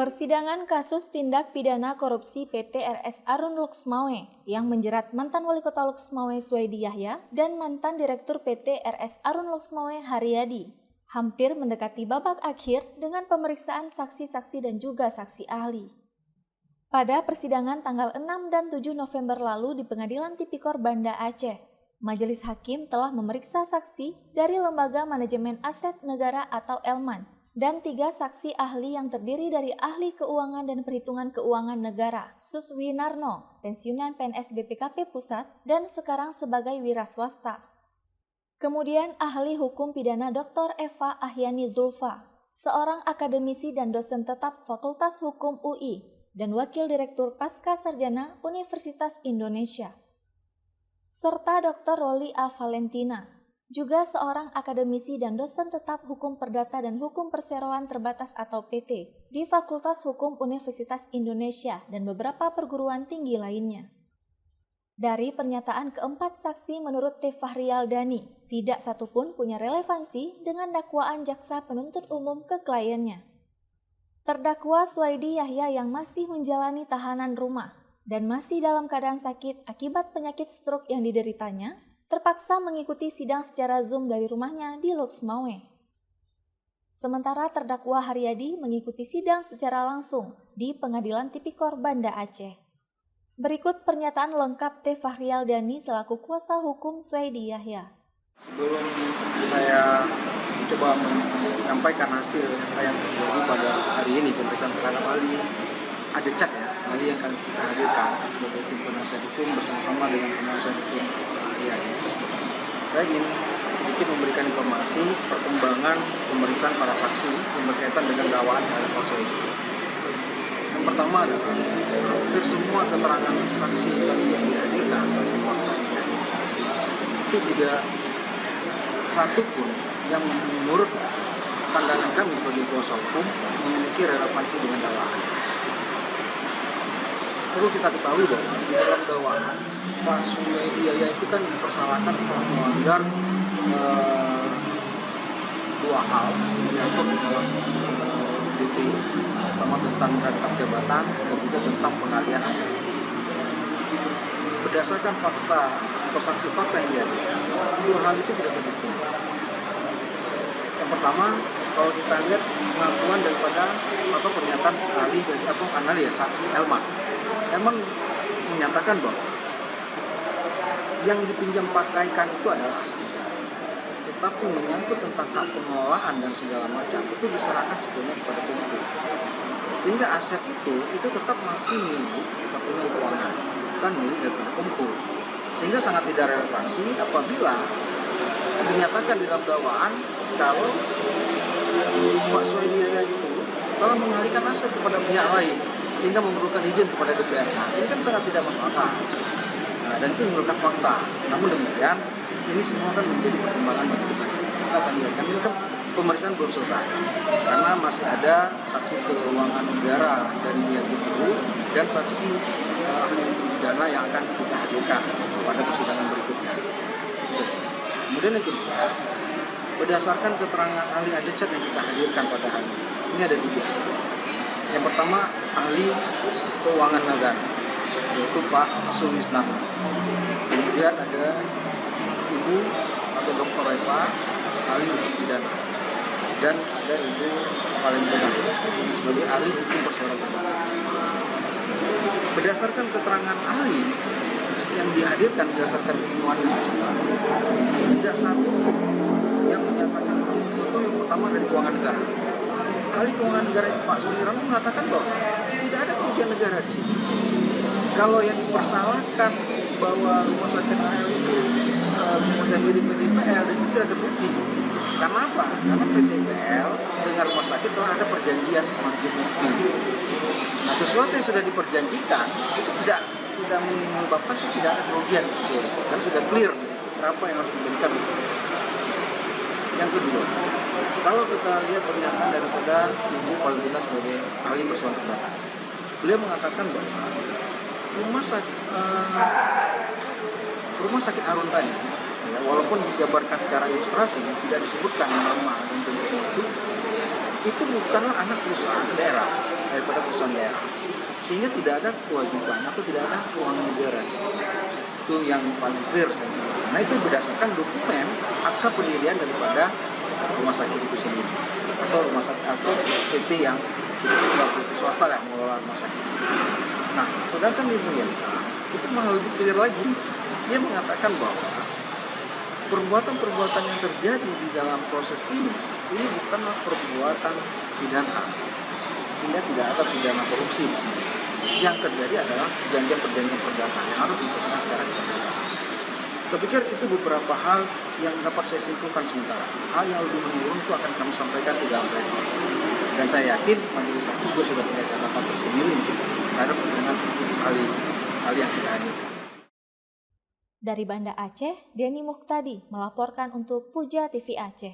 Persidangan kasus tindak pidana korupsi PT RS Arun Luxmawe yang menjerat mantan Wali Kota Luxmawe Suwaidi Yahya dan mantan Direktur PT RS Arun Luxmawe Haryadi hampir mendekati babak akhir dengan pemeriksaan saksi-saksi dan juga saksi ahli. Pada persidangan tanggal 6 dan 7 November lalu di Pengadilan Tipikor Banda Aceh, Majelis Hakim telah memeriksa saksi dari Lembaga Manajemen Aset Negara atau Elman dan 3 saksi ahli yang terdiri dari ahli keuangan dan perhitungan keuangan negara, Suswinarno, pensiunan PNS BPKP Pusat dan sekarang sebagai wira swasta. Kemudian ahli hukum pidana Dr. Eva Ahyani Zulfa, seorang akademisi dan dosen tetap Fakultas Hukum UI dan wakil direktur Pasca Sarjana Universitas Indonesia. Serta Dr. Roli A. Valentina, juga seorang akademisi dan dosen tetap Hukum Perdata dan Hukum Perseroan Terbatas atau PT di Fakultas Hukum Universitas Indonesia dan beberapa perguruan tinggi lainnya. Dari pernyataan keempat saksi menurut T. Fahrial Dani, tidak satupun punya relevansi dengan dakwaan jaksa penuntut umum ke kliennya. Terdakwa Suwaidi Yahya yang masih menjalani tahanan rumah dan masih dalam keadaan sakit akibat penyakit stroke yang dideritanya, terpaksa mengikuti sidang secara Zoom dari rumahnya di Luxmawe. Sementara terdakwa Haryadi mengikuti sidang secara langsung di Pengadilan Tipikor Banda Aceh. Berikut pernyataan lengkap T. Fahrial Dani selaku kuasa hukum Suwaidi Yahya. Sebelum saya mencoba menyampaikan hasil yang terjadi pada hari ini pemeriksaan terhadap ahli, ada chat ya, ahli yang akan kita hadirkan sebagai tim penasihat hukum bersama-sama dengan penasihat hukum ahli. Saya ingin sedikit memberikan informasi perkembangan pemeriksaan para saksi yang berkaitan dengan dakwaan terhadap Pak Suwaidi. Yang pertama adalah hampir semua keterangan saksi-saksi yang dihadirkan, saksi fakta yang dihadirkan, itu tidak satu pun yang menurut pandangan kami sebagai kuasa hukum memiliki relevansi dengan dakwaan. Perlu kita ketahui bahwa di dalam dakwaan Pak Suwaidi Yahya itu kan dipersalahkan telah melanggar dua hal menyangkut dalam DP, pertama tentang rangkap jabatan dan juga tentang pengalihan aset. Berdasarkan fakta atau saksi fakta yang dihadirkan, dua hal itu tidak terbukti. Yang pertama, kalau kita lihat pengakuan daripada atau pernyataan sekali dari analis saksi Elman menyatakan bahwa yang dipinjam pakaikan itu adalah aset negara, tetapi menyangkut tentang hak pengelolaan dan segala macam itu diserahkan sepenuhnya kepada Kemku, sehingga aset itu tetap masih milik Departemen Keuangan, bukan milik daripada Kemku, sehingga sangat tidak relevansi apabila dinyatakan di dalam dakwaan kalau Pak Suwaidi Yahya itu telah mengalihkan aset kepada pihak lain sehingga memerlukan izin kepada DPR. Ini kan sangat tidak masuk akal. Dan itu merupakan fakta. Namun demikian, ini semua kan menjadi pertimbangan majelis hakim. Kita akan lihat, ini kan pemeriksaan belum selesai karena masih ada saksi keuangan negara dari pihak itu dan saksi ahli pidana yang akan kita hadirkan pada persidangan berikutnya. Kemudian yang kedua, berdasarkan keterangan ahli adecat yang kita hadirkan pada hari ini ada 3. Yang pertama, ahli keuangan negara, yaitu Pak Suswinarno. Kemudian ada Ibu atau Dr. Eva, ahli hukum pidana, dan ada Ibu Valentina sebagai ahli hukum perseroan terbatas. Berdasarkan keterangan ahli yang dihadirkan berdasarkan ilmuwan tidak satu yang menyatakan contoh yang pertama dari keuangan negara. Ahli keuangan negara Pak Suswinarno mengatakan bahwa tidak ada kerugian negara di sini. Kalau yang dipersalahkan bahwa rumah sakit AL itu kemudian milik PTPL dan itu tidak terbukti. Karena apa? Karena PTPL dengan rumah sakit telah ada perjanjian manajemen fee. Nah, sesuatu yang sudah diperjanjikan itu tidak menyebabkan tidak ada kerugian di situ. Dan sudah clear di situ berapa yang harus diberikan. Yang kedua, kalau kita lihat pernyataan daripada Ibu Valentina sebagai ahli perseroan terbatas, beliau mengatakan bahwa rumah sakit Arun tadi, ya, walaupun dijabarkan secara ilustrasi, tidak disebutkan nama dan bentuknya itu bukanlah anak perusahaan daerah. daripada perusahaan daerah, sehingga tidak ada kewajiban atau tidak ada uang negara. Itu yang paling clear saya kira. Nah itu berdasarkan dokumen akta pendirian daripada rumah sakit itu sendiri atau rumah sakit atau PT yang PT swasta yang mengelola rumah sakit. Nah sedangkan di pemerintah itu malah lebih clear lagi, dia mengatakan bahwa perbuatan-perbuatan yang terjadi di dalam proses ini bukanlah perbuatan pidana, sehingga tidak ada pidana korupsi di sini. Yang terjadi adalah perjanjian perdata yang harus diselesaikan secara pidana. Saya pikir itu beberapa hal yang dapat saya simpulkan sementara. Hal yang lebih menurun itu akan kami sampaikan di dalam report. Dan saya yakin majelis hakim juga sudah punya catatan tersendiri terhadap dengan hal yang kita hadirkan. Dari Banda Aceh, Denny Muhtadi melaporkan untuk Puja TV Aceh.